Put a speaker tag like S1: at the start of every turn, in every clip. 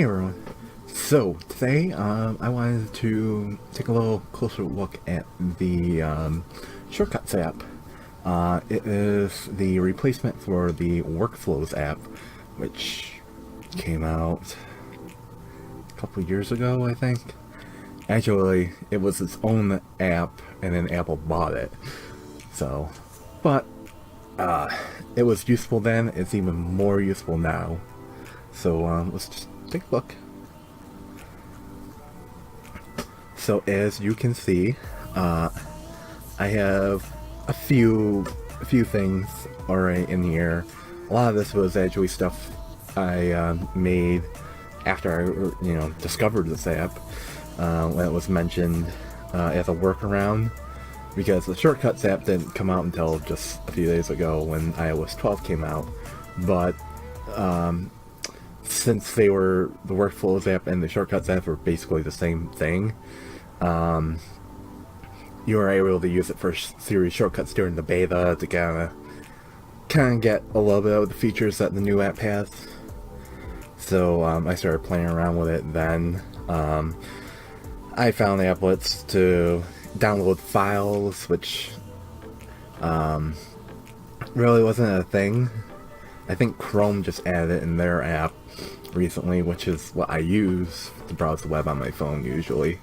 S1: Hey everyone. So today I wanted to take a little closer look at the Shortcuts app. It is the replacement for the Workflows app, which came out a couple years ago, I think. Actually, it was its own app, and then Apple bought it. So, but it was useful then. It's even more useful now. So let's just take a look. So as you can see, I have a few things already in here. A lot of this was actually stuff I made after I discovered this app when it was mentioned as a workaround, because the Shortcuts app didn't come out until just a few days ago when iOS 12 came out. But since they were, the Workflows app and the Shortcuts app were basically the same thing, you were able to use it for Siri shortcuts during the beta to kind of get a little bit of the features that the new app has. So I started playing around with it then. I found applets to download files, which really wasn't a thing. I think Chrome just added it in their app recently, which is what I use to browse the web on my phone usually.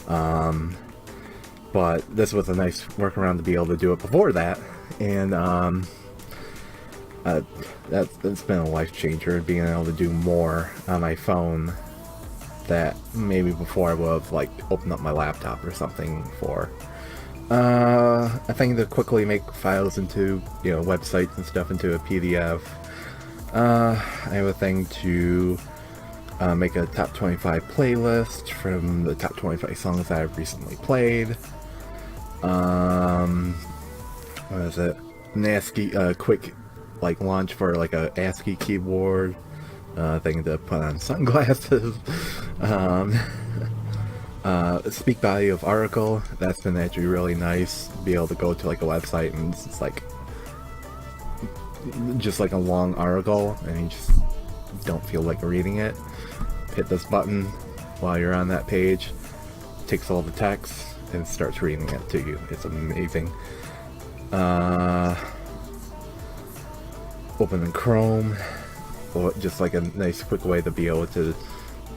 S1: But this was a nice workaround to be able to do it before that, and that's been a life changer, being able to do more on my phone that maybe before I would have opened up my laptop or something for. I think to quickly make files into websites and stuff into a PDF. I have a thing to make a top 25 playlist from the top 25 songs that I've recently played. What is it? An ASCII quick launch for a ASCII keyboard thing to put on sunglasses. Speak value of article, that's been actually really nice to be able to go to a website and it's just a long article and you just don't feel like reading it. Hit this button while you're on that page, takes all the text and starts reading it to you. It's amazing. Open in Chrome, or just a nice quick way to be able to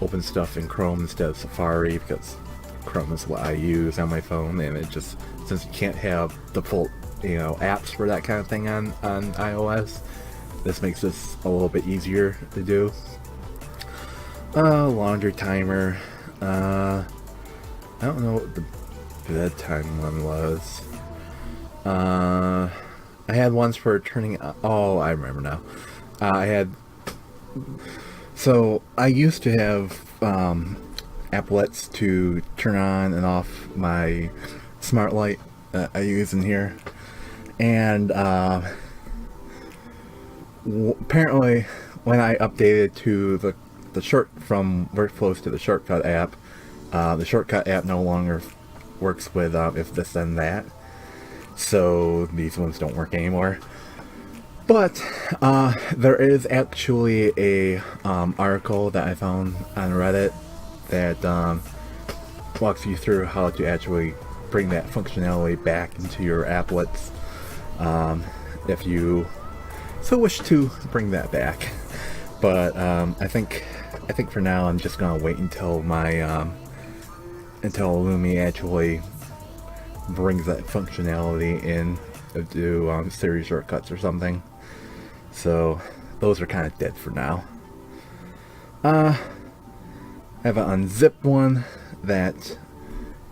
S1: open stuff in Chrome instead of Safari, because Chrome is what I use on my phone, and it just, since you can't have default apps for that kind of thing on iOS, this makes this a little bit easier to do. Laundry timer. I don't know what the bedtime one was. I had ones for turning. Oh, I remember now. So I used to have applets to turn on and off my smart light that I use in here, and apparently when I updated to the from Workflows to the Shortcut app, the Shortcut app no longer works with if this then that, so these ones don't work anymore. But there is actually a article that I found on Reddit that walks you through how to actually bring that functionality back into your applets, if you so wish to bring that back. But I think for now I'm just gonna wait until my until Lumi actually brings that functionality in to do Siri shortcuts or something. So those are kind of dead for now. I have an unzipped one that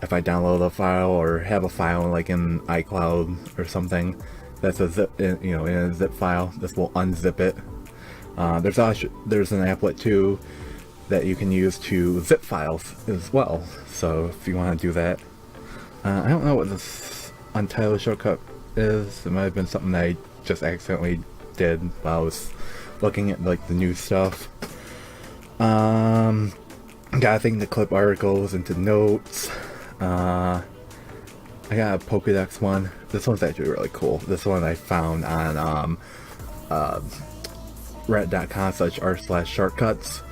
S1: if I download a file or have a file in iCloud or something that's a zip, in a zip file, this will unzip it. There's an applet too that you can use to zip files as well. So if you want to do that, I don't know what this untitled shortcut is. It might have been something that I just accidentally did while I was looking at the new stuff. Got a thing to clip articles into notes. I got a Pokedex one. This one's actually really cool. This one I found on reddit.com/r/shortcuts.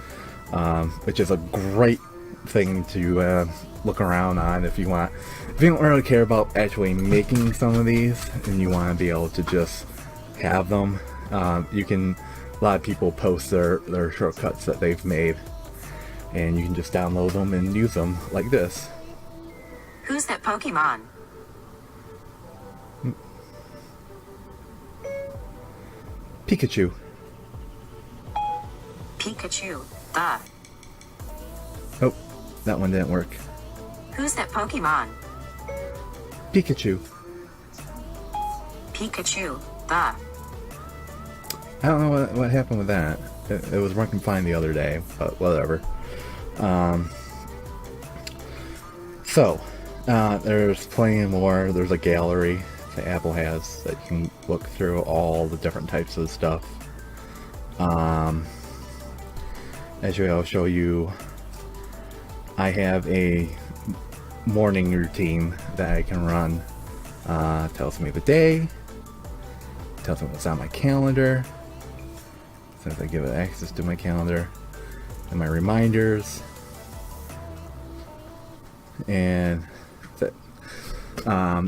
S1: which is a great thing to look around on if you want. If you don't really care about actually making some of these and you want to be able to just have them, you can. A lot of people post their shortcuts that they've made, and you can just download them and use them like this.
S2: Who's that Pokemon?
S1: Pikachu.
S2: Pikachu. The.
S1: Oh, that one didn't work.
S2: Who's that Pokemon?
S1: Pikachu.
S2: Pikachu. The.
S1: I don't know what happened with that. It was working fine the other day, but whatever. There's plenty more. There's a gallery that Apple has that you can look through all the different types of stuff. Actually, I'll show you. I have a morning routine that I can run. Tells me the day. Tells me what's on my calendar. Since I give it access to my calendar and my reminders, and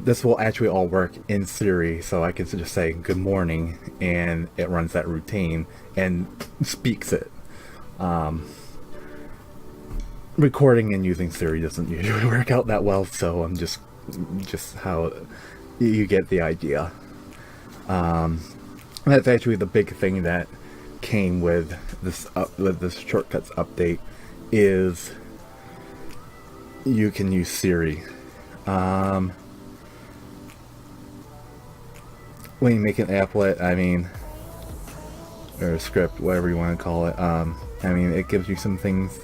S1: this will actually all work in Siri, so I can just say good morning and it runs that routine and speaks it. Recording and using Siri doesn't usually work out that well, so I'm just how you get the idea. That's actually the big thing that came with this shortcuts update, is you can use Siri. When you make an applet, or a script, whatever you want to call it, it gives you some things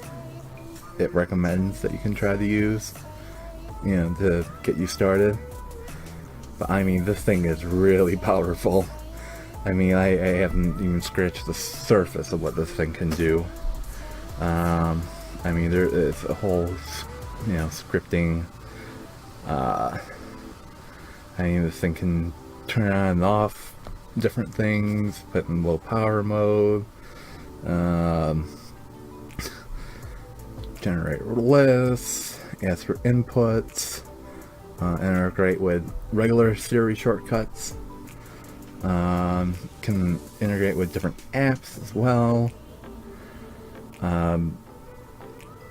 S1: it recommends that you can try to use, to get you started. But this thing is really powerful. I haven't even scratched the surface of what this thing can do. It's a whole, scripting. This thing can turn on and off different things, put in low power mode, generate lists, ask for inputs, integrate with regular Siri shortcuts. Can integrate with different apps as well.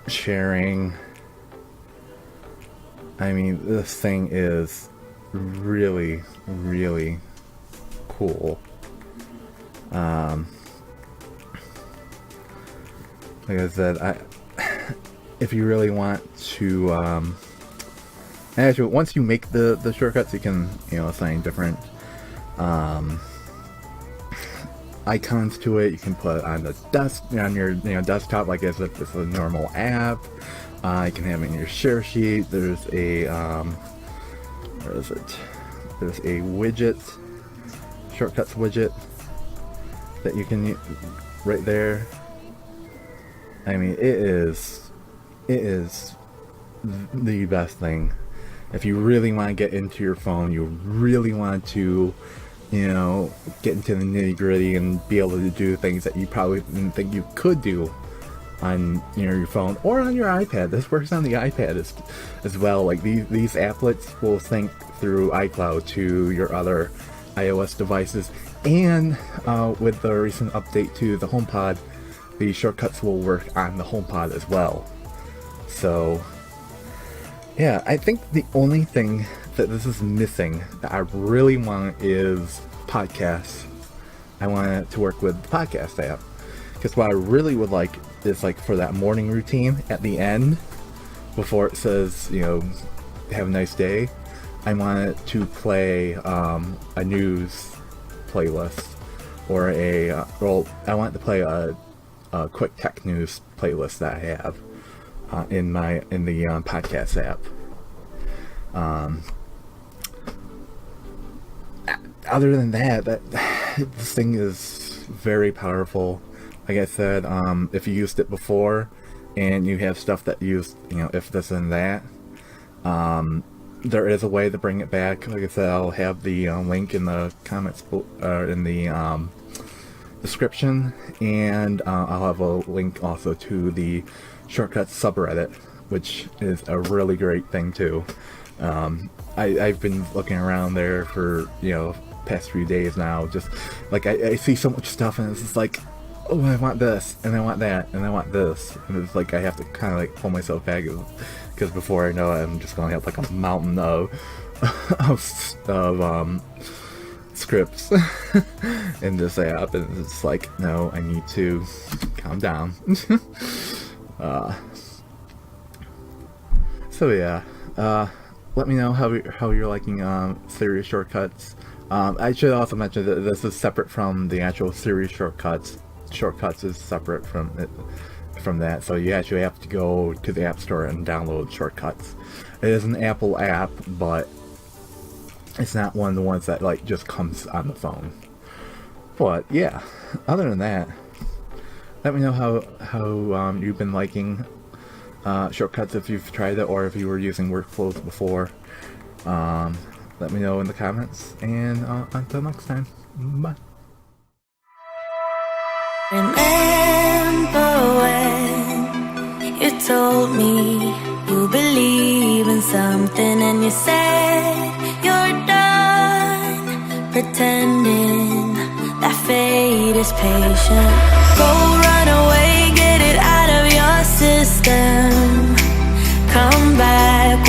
S1: Sharing. This thing is really, really cool. Like I said, if you really want to, actually, once you make the shortcuts, you can, assign different icons to it. You can put on the on your desktop, like as if it's a normal app. You can have it in your share sheet. There's a where is it? There's a widget, shortcuts widget that you can right there. It is the best thing. If you really want to get into your phone, you really want to, get into the nitty gritty and be able to do things that you probably didn't think you could do on your phone or on your iPad. This works on the iPad as well. Like these applets will sync through iCloud to your other iOS devices, and with the recent update to the HomePod, the shortcuts will work on the HomePod as well. So yeah, I think the only thing that this is missing that I really want is podcasts. I want it to work with the podcast app, because what I really would like is, like, for that morning routine at the end, before it says, have a nice day, I want it to play a news playlist, or I want it to play a quick tech news playlist that I have in the podcast app. Other than that, this thing is very powerful. Like I said, if you used it before and you have stuff that used, if this and that, there is a way to bring it back. Like I said, I'll have the link in the comments, or in the description, and I'll have a link also to the Shortcuts subreddit, which is a really great thing too. I've been looking around there for, past few days now. Just like I see so much stuff, and it's just like, oh, I want this, and I want that, and I want this, and it's like I have to kind of like pull myself back, because before I know it, I'm just gonna have like a mountain of scripts in this app, and it's like, no, I need to calm down. So yeah, let me know how you're liking Siri Shortcuts. I should also mention that this is separate from the actual Siri Shortcuts. Shortcuts is separate from that, so you actually have to go to the App Store and download Shortcuts. It is an Apple app, but it's not one of the ones that like just comes on the phone. But yeah, other than that, let me know how you've been liking Shortcuts, if you've tried it or if you were using workflows before. Let me know in the comments, and until next time, bye.
S3: Remember when you told me you believe in something, and you said you're done pretending that fate is patient. Go run away, get it out of your system. Come back